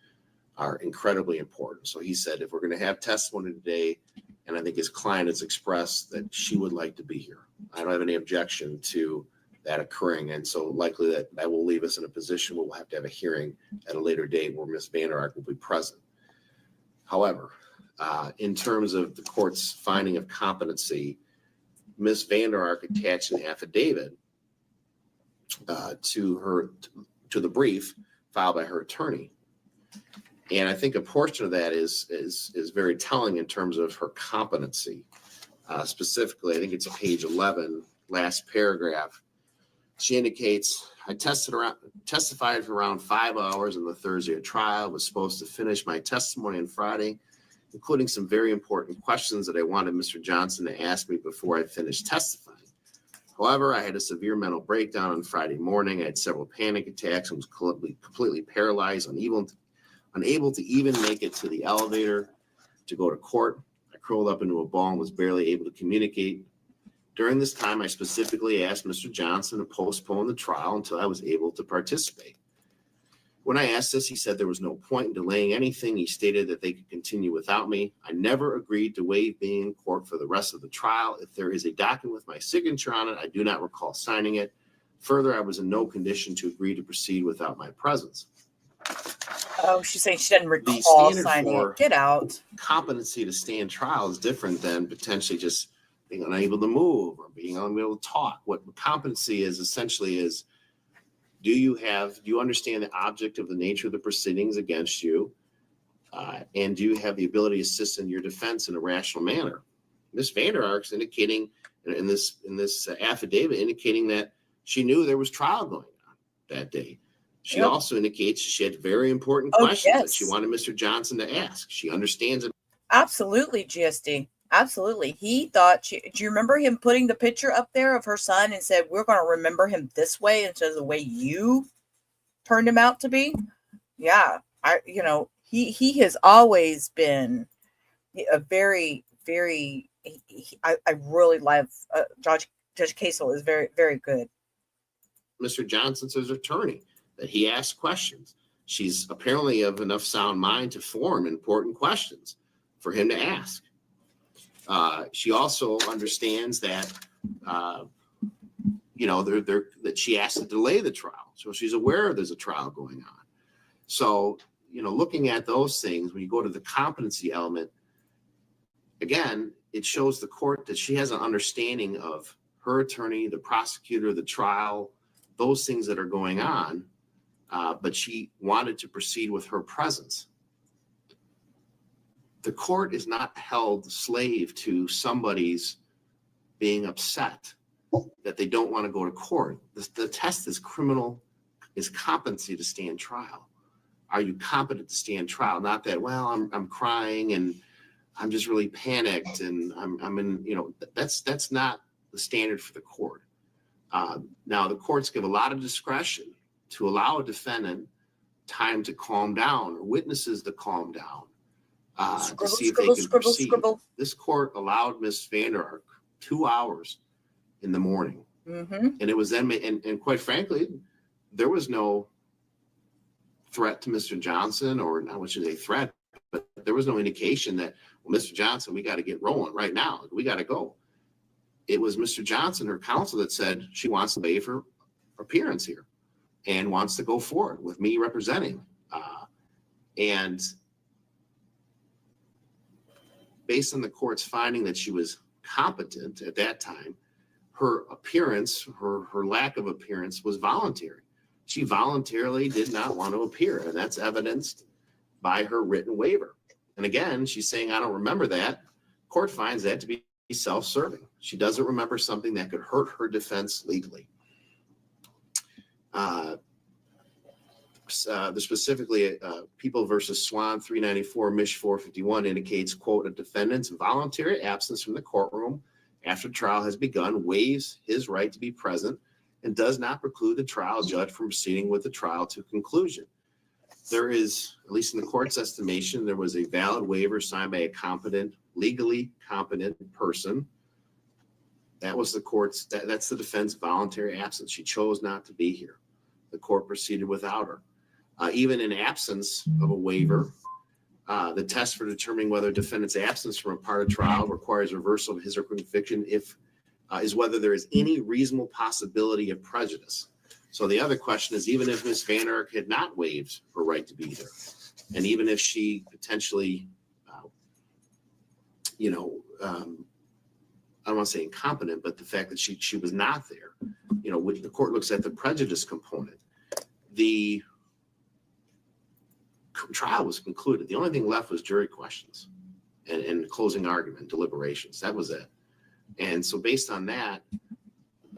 are incredibly important. So he said, if we're going to have testimony today, and I think his client has expressed that she would like to be here, I don't have any objection to that occurring. And so likely that will leave us in a position where we'll have to have a hearing at a later date where Ms. Vander Ark will be present. However, in terms of the court's finding of competency, Ms. Vander Ark attached an affidavit to the brief filed by her attorney. And I think a portion of that is very telling in terms of her competency. Specifically, I think it's page 11, last paragraph. She indicates, I testified for around 5 hours on the Thursday of trial, was supposed to finish my testimony on Friday, including some very important questions that I wanted Mr. Johnson to ask me before I finished testifying. However, I had a severe mental breakdown on Friday morning. I had several panic attacks and was completely paralyzed, unable to even make it to the elevator to go to court. I curled up into a ball and was barely able to communicate. During this time, I specifically asked Mr. Johnson to postpone the trial until I was able to participate. When I asked this, he said there was no point in delaying anything. He stated that they could continue without me. I never agreed to waive being in court for the rest of the trial. If there is a document with my signature on it, I do not recall signing it. Further, I was in no condition to agree to proceed without my presence. Oh, she's saying she doesn't recall signing it. Get out. Competency to stand trial is different than potentially just being unable to move or being unable to talk. What competency is essentially is, do you understand the object of the nature of the proceedings against you? And do you have the ability to assist in your defense in a rational manner? Ms. Vander Ark's indicating in this affidavit, indicating that she knew there was trial going on that day. She also indicates she had very important questions that she wanted Mr. Johnson to ask. She understands it. Absolutely, GSD. Absolutely. He thought do you remember him putting the picture up there of her son and said, we're going to remember him this way instead of the way you turned him out to be? Yeah. He has always been a very, very, I really love Judge Kacel is very, very good. Mr. Johnson's his attorney, that he asks questions. She's apparently of enough sound mind to form important questions for him to ask. She also understands that, that she has to delay the trial. So she's aware there's a trial going on. So, looking at those things, when you go to the competency element, again, it shows the court that she has an understanding of her attorney, the prosecutor, the trial, those things that are going on, but she wanted to proceed with her presence. The court is not held slave to somebody's being upset that they don't want to go to court. The test is competency to stand trial. Are you competent to stand trial? Not that, well, I'm crying and I'm just really panicked and I'm in, that's not the standard for the court. Now the courts give a lot of discretion to allow a defendant time to calm down or witnesses to calm down. To see if they can proceed. This court allowed Ms. Vander Ark 2 hours in the morning. Mm-hmm. And it was then, and quite frankly, there was no threat to Mr. Johnson, or not much of a threat, but there was no indication that, well, Mr. Johnson, we got to get rolling right now. We got to go. It was Mr. Johnson, her counsel, that said she wants to waive her appearance here and wants to go forward with me representing. And based on the court's finding that she was competent at that time, her appearance, her lack of appearance was voluntary. She voluntarily did not want to appear, and that's evidenced by her written waiver. And again, she's saying, I don't remember that. Court finds that to be self-serving. She doesn't remember something that could hurt her defense legally. Specifically, People versus Swan 394, Mich 451 indicates, quote, a defendant's voluntary absence from the courtroom after trial has begun waives his right to be present and does not preclude the trial judge from proceeding with the trial to conclusion. There is, at least in the court's estimation, there was a valid waiver signed by a legally competent person That was the court's, that's the defense voluntary absence. She chose not to be here. The court proceeded without her. Even in absence of a waiver, the test for determining whether a defendant's absence from a part of trial requires reversal of his or her conviction is whether there is any reasonable possibility of prejudice. So the other question is, even if Ms. Vander Ark had not waived her right to be there, and even if she potentially, I don't want to say incompetent, but the fact that she was not there, the court looks at the prejudice component. The trial was concluded. The only thing left was jury questions and closing argument, deliberations. That was it. And so based on that,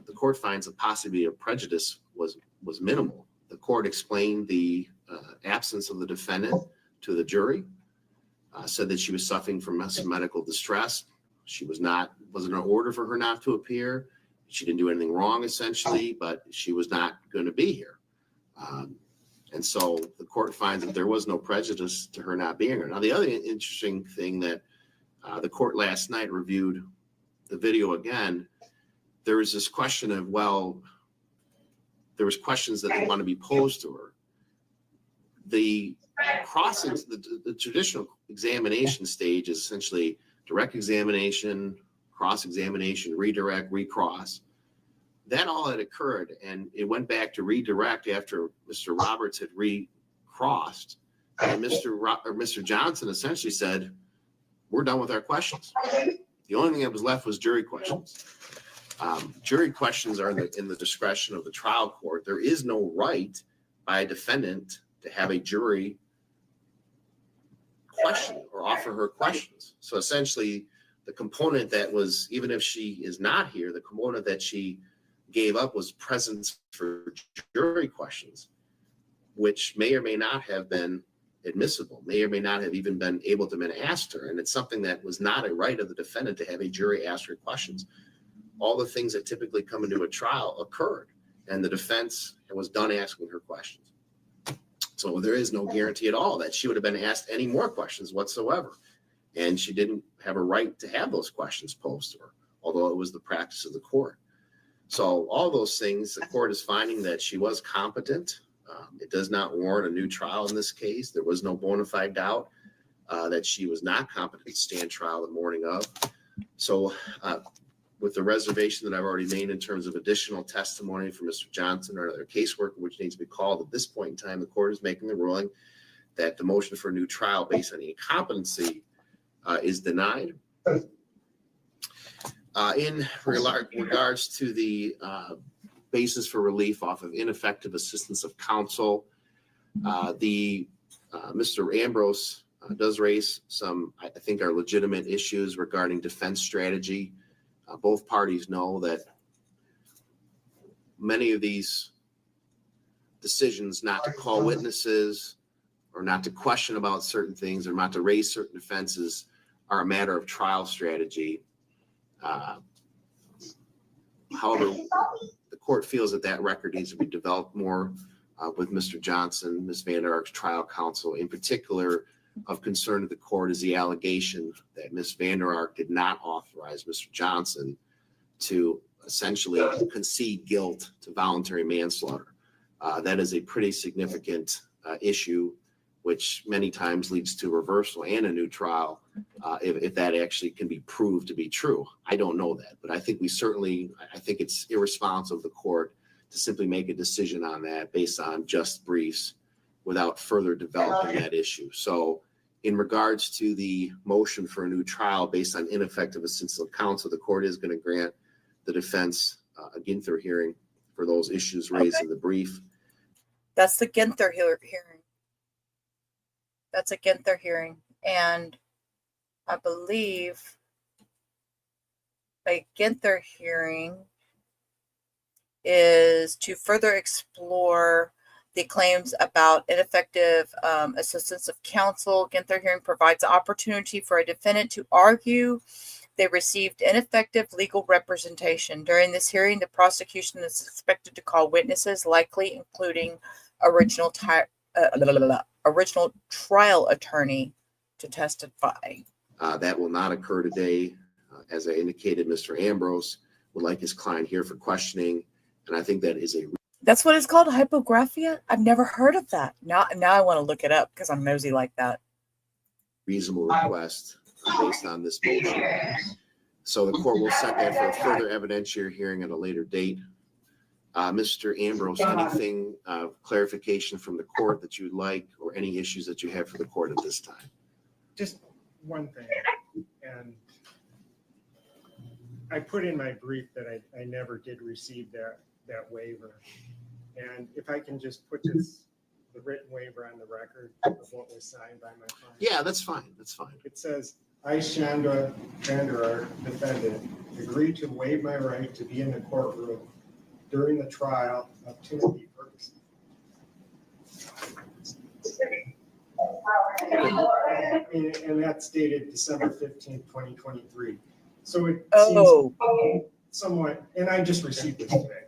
the court finds the possibility of prejudice was minimal. The court explained the absence of the defendant to the jury, said that she was suffering from some medical distress. She wasn't an order for her not to appear. She didn't do anything wrong, essentially, but she was not going to be here. And so the court finds that there was no prejudice to her not being here. Now, the other interesting thing that the court last night reviewed the video again, there was this question of, there was questions that want to be posed to her. The traditional examination stage is essentially direct examination, cross-examination, redirect, recross. That all had occurred, and it went back to redirect after Mr. Roberts had recrossed, and Mr. Johnson essentially said, "We're done with our questions." The only thing that was left was jury questions. Jury questions are in the discretion of the trial court. There is no right by a defendant to have a jury question or offer her questions. So essentially, the component that was, even if she is not here, the component that she gave up was presence for jury questions, which may or may not have been admissible, may or may not have even been able to have been asked her. And it's something that was not a right of the defendant to have a jury ask her questions. All the things that typically come into a trial occurred, and the defense was done asking her questions. So there is no guarantee at all that she would have been asked any more questions whatsoever. And she didn't have a right to have those questions posed to her, although it was the practice of the court. So all those things, the court is finding that she was competent. It does not warrant a new trial in this case. There was no bona fide doubt that she was not competent to stand trial the morning of. So with the reservation that I've already made in terms of additional testimony from Mr. Johnson or another caseworker, which needs to be called at this point in time, the court is making the ruling that the motion for a new trial based on incompetency is denied. In regards to the basis for relief off of ineffective assistance of counsel, Mr. Ambrose does raise some, I think, are legitimate issues regarding defense strategy. Both parties know that many of these decisions not to call witnesses or not to question about certain things or not to raise certain defenses are a matter of trial strategy. However, the court feels that record needs to be developed more with Mr. Johnson, Ms. Vander Ark's trial counsel. In particular, of concern to the court is the allegation that Ms. Vander Ark did not authorize Mr. Johnson to essentially concede guilt to voluntary manslaughter. That is a pretty significant issue, which many times leads to reversal and a new trial if that actually can be proved to be true. I don't know that, but I think I think it's irresponsible of the court to simply make a decision on that based on just briefs without further developing that issue. So in regards to the motion for a new trial based on ineffective assistance of counsel, the court is going to grant the defense a Ginther hearing for those issues raised in the brief. That's the Ginther hearing. That's a Ginther hearing. And I believe a Ginther hearing is to further explore the claims about ineffective assistance of counsel. Ginther hearing provides the opportunity for a defendant to argue they received ineffective legal representation. During this hearing, the prosecution is expected to call witnesses, likely including original trial attorney, to testify. That will not occur today. As I indicated, Mr. Ambrose would like his client here for questioning. And I think that is a That's what it's called, hypographia? I've never heard of that. Now I want to look it up because I'm nosy like that. reasonable request based on this motion. So the court will set that for a further evidentiary hearing at a later date. Mr. Ambrose, anything clarification from the court that you'd like, or any issues that you have for the court at this time? Just one thing, and I put in my brief that I never did receive that waiver. And if I can just put the written waiver on the record of what was signed by my client. Yeah, that's fine. That's fine. It says, I, Shanda Vander Ark, defendant, agree to waive my right to be in the courtroom during the trial of Timothy Ferguson. And that's dated December 15th, 2023. So it seems somewhat, and I just received it today.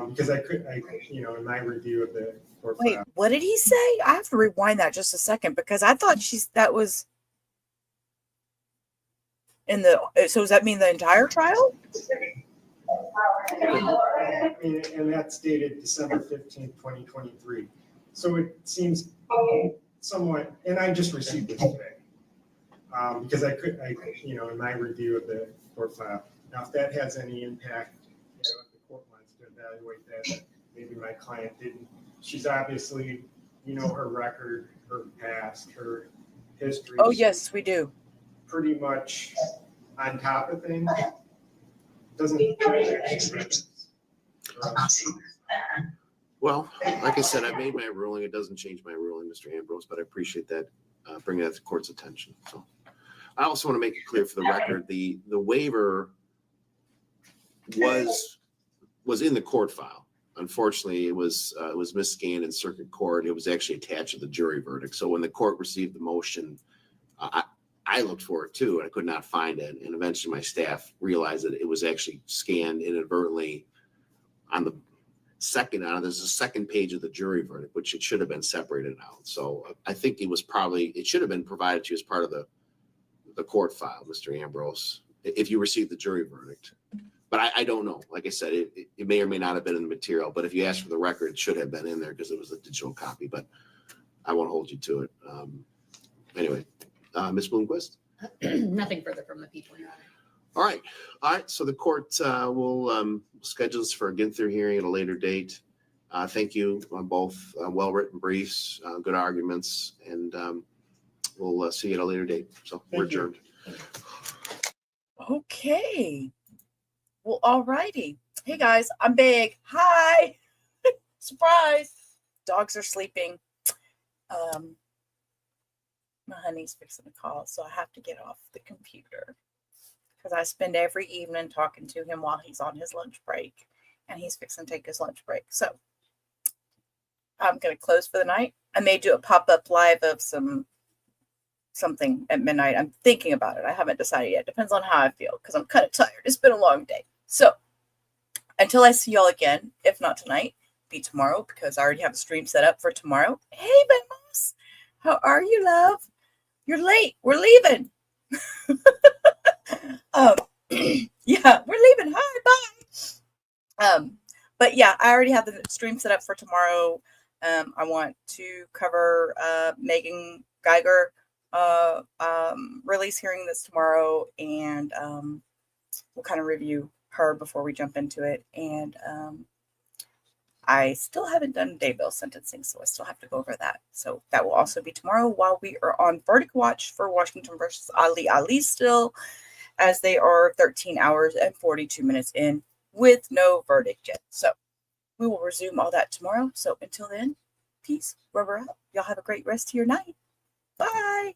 Because I in my review of the court Wait, file. what did he say? I have to rewind that just a second because I thought that was in the, so does that mean the entire trial? And that's dated December 15th, 2023. So it seems somewhat, and I just received it today. Because in my review of the court file. Now, if that has any impact, if the court wants to evaluate that, maybe my client didn't. She's obviously, her record, her past, her history. Oh, yes, we do. Pretty much on top of things. Doesn't. Well, like I said, I made my ruling. It doesn't change my ruling, Mr. Ambrose, but I appreciate that, bringing that to court's attention. So I also want to make it clear for the record, the waiver was in the court file. Unfortunately, it was misscanned in circuit court. It was actually attached to the jury verdict. So when the court received the motion, I looked for it too, and I could not find it. And eventually my staff realized that it was actually scanned inadvertently on the there's a second page of the jury verdict, which it should have been separated out. So I think it should have been provided to you as part of the court file, Mr. Ambrose, if you received the jury verdict. But I don't know. Like I said, it may or may not have been in the material, but if you ask for the record, it should have been in there because it was a digital copy, but I won't hold you to it. Anyway, Ms. Bloomquist? Nothing further from the people, Your Honor. All right. So the court will schedule this for a Ginther hearing at a later date. Thank you on both well-written briefs, good arguments, and we'll see you at a later date. So we're adjourned. Okay. Well, all righty. Hey, guys, I'm big. Hi. Surprise. Dogs are sleeping. My honey's fixing to call, so I have to get off the computer because I spend every evening talking to him while he's on his lunch break, and he's fixing to take his lunch break. So I'm going to close for the night. I may do a pop-up live of something at midnight. I'm thinking about it. I haven't decided yet. Depends on how I feel because I'm kind of tired. It's been a long day. So until I see y'all again, if not tonight, be tomorrow because I already have a stream set up for tomorrow. Hey, Vamos. How are you, love? You're late. We're leaving. Yeah, we're leaving. Hi, bye. But yeah, I already have the stream set up for tomorrow. I want to cover Megan Geiger release hearing this tomorrow, and we'll kind of review her before we jump into it. And I still haven't done day bill sentencing, so I still have to go over that. So that will also be tomorrow while we are on verdict watch for Washington versus Ali still, as they are 13 hours and 42 minutes in with no verdict yet. So we will resume all that tomorrow. So until then, peace, rubber up. Y'all have a great rest of your night. Bye.